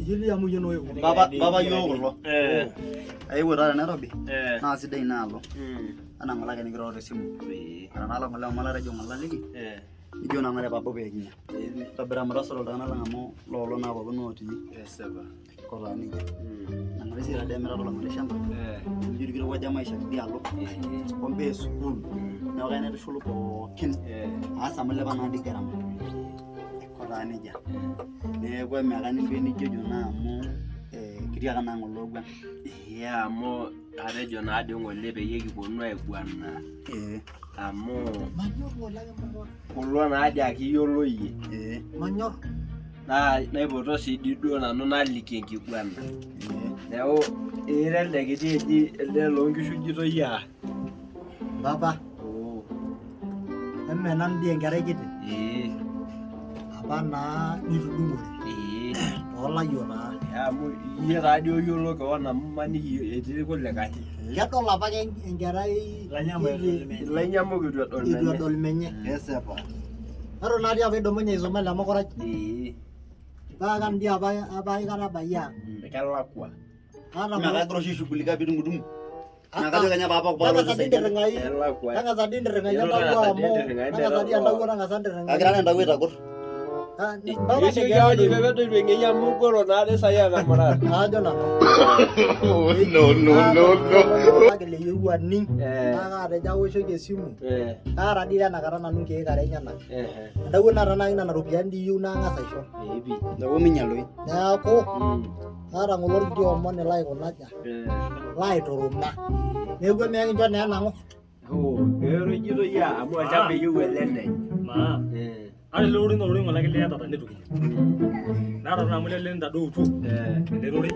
Yili amu yeno yo. Baba yo kulo. Ai wora Nairobi. Na sidai naalo. Ana malaka ni kiro simu. Ana nalo ngala mala rejo ngala ligi. Ijo na ngale babo be kinya. Tabira marasolo dana la ngamo lolo na babo noti. Seba. Kola ni. Na ngale sira de mera lo ngale shamba. Ijo kiro waja maisha dialo. Kombe school. Na wagane de shulu ko kin. Asa male bana di garam. Kola ni ja. Ne kwa megani be ni jojo na mo kiria kana ngolo gwa. Ya mo arejo na ade ngole be yeki bonu aigwana. Amo Manyor wala manyor. Kulo na aja akiyolo yie. Manyor. Na ipoto si dido nanu naliki enkiguana. Neeku ire ndekiti eji elde loonkishu jito ya. Baba. Emme nan die enkerai kiti. Apa naa nitudungore. Ola yona. Amu iye radio yolo kawana maniki etii kulikae. Kedol apa enkerai Lanyamu gitu idol menye. Esepa. Aro nadia apa idomenye isoma la mokorai. Bagan dia apa ikara bayang. Kelakwa. Ana Maka terus shughulika bidu mudum. Maka kanya papa Kanga tadi nderengai. Kelakwa. Kanga tadi nderengai tahu amo. Kanga tadi anda gua nang sandere ngai. Akhirnya ndak wita kur. Baba Isi gaji bebe tu ingenya mukoro na ade saya ngamara. Ajo na. No. Agele yuwa ning. Kanga ada jawo shoge simu. Kara dira na karana nunke kare nyana. Ada gua narana ina na rupiah di yu na ngasa isho. Ebi. Ndawo minyaloi. Nyako. Kara ngolor di omone lai konaja. Lai torumna. Nego mengi jone nango. Ero jiro ya amu ajabe yuwe lende. Ma. Ada lori ngala ke lihat tadi tu. Nara na mulai lenda do tu. Lori.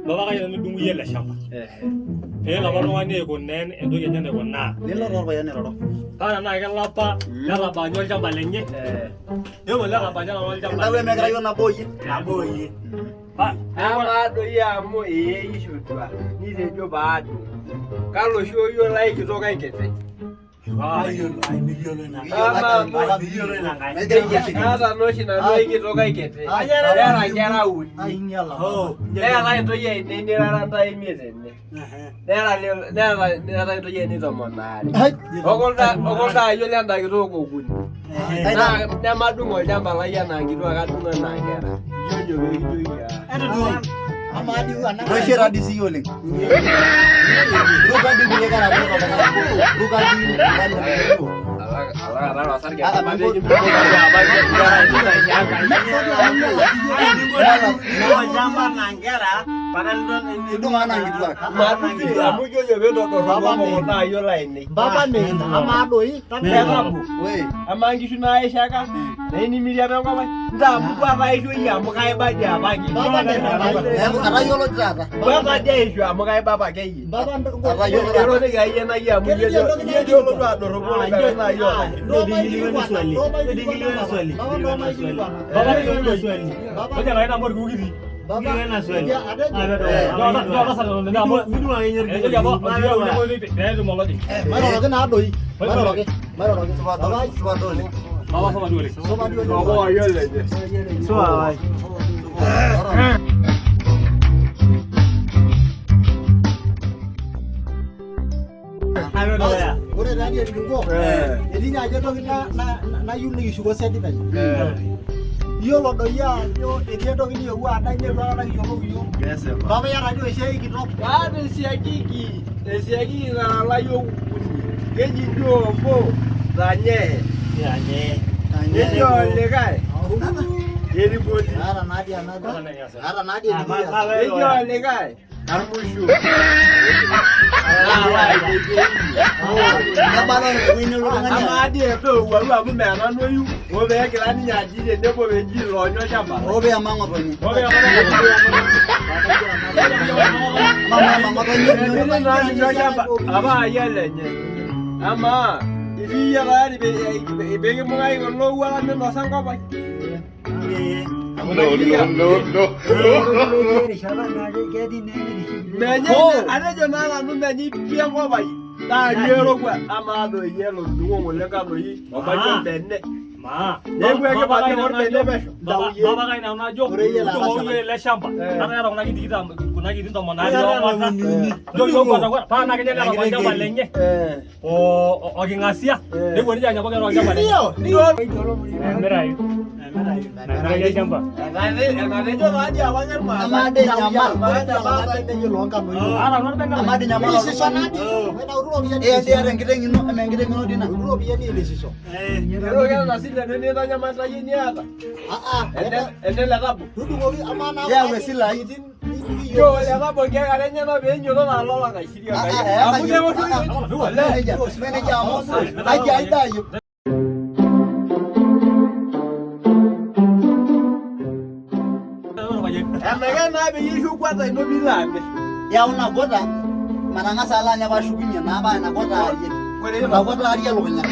Baba kaya ni dungu yela shamba. La bano ani ko nen endo yenya ne konna. Lelo ro bayane ro. Kana na ke lapa, la nyol shamba lenye. Yo la lapa nyol shamba. Ndawe megara yo na boyi. Na boyi. Pa, Ama do ya amu ishu twa. Ni de jo ba do. Kalo sho yo lai kitoka ikete. ayo milioni na. Milioni na ngai. Ada no shina no ikitoka ikete. Era uni. Ainyala. Era ito ye ni raranta imiete ne. Era ito ye ni tomonari. Okolda yo lenda kitoko kuni. Na madungo jamba la yana kitwa kadunga na ngera. Jojo be jojo. Amadi wana. Roshera disi yoling. Ruka di bule kana ruka di Ala rasar ga made ni ko abang ngera ni na nyaka. No jamba nangera padahal itu mana gitu lah. Madu amu jojo be do baba mo na yo laini. Baba ne amadoi Tanabu. Weh, Amangi suna Aisha kan. Ini miliar apa mai? Nda buka bai itu ya mu kai baja bagi. Baba ne kata yo lo jata. Baba dia itu mu kai baba kai. Baba ndo Kata yo lo. Ero de gai na ya mu yo yo lo do adoro mo na yo. Baba jangan nak buat gigi. Baba na swali. Ada. Maro na doi. Maro Baba Subadoli. Baba sama dulu. soba dua. Baba yo le. Soa. Ayo dah ya. Ore rani edungo. Jadi aja to na yuni yugo sedi bai. Yo lo do ya yo edia to ni yo ada ni ro na yo yo. Yes, Baba ya radio shei ki drop. Ada siagigi na la yo. Keji do bo. Danye. Ya nye. Yo le kai. Jadi bodi. Ara nadia. Ara nadia ni. Yo le kai. Armushu. Kabalo wini lo ngani. Amadi eto waru amu me ananu yu. Wo be kila ni nyaji de debo be ji ro nyo chamba. Obe amango toni. Oke, Mama toni. Nyo chamba. Aba yele nye. Ama ibi ya bari be ke mungai ko lo wala me no sango ba. No. Menye ada jona nu menye pia ko ba. Ta yero kwa ama do yelo duwo mo le ka lo yi. O ba jo benne. Ma. Neeku ake pade orpende pesho. Baba kai na unajo. Unajo ile shamba. Kana yaro kuna kitu ndo manali wa yo kwa pa na kenya kwa shamba lenye. O kingasia. Neeku ni janya kwa shamba lenye. Merayo. Merayo shamba. Enatejo taadi apa nyarma. Amade nyamal. Ara no benga. Amade nyamal. Ilisisho nadi. Wena ururo biyani. Ndiye enkiteng ino ama enkiteng ino dina. Ururo biyani ilisisho. Ero kena sile nene tanyamata yeni ata. Endele kabo. Tudungoki amana. Yawe sila hii. Yo le kabo ke karenya na benyo na lala kaishiria kai. Amuje wotu. Meneja amo. Aje aidayo. Emeke na be yishu kwata ino bilambe. Ya una bota. Manangasa alanya bashukunye na ba na bota aje. Na bota aje lonya.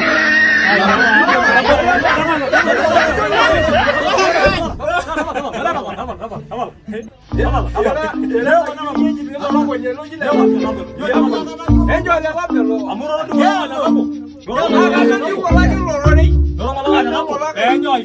Enjoy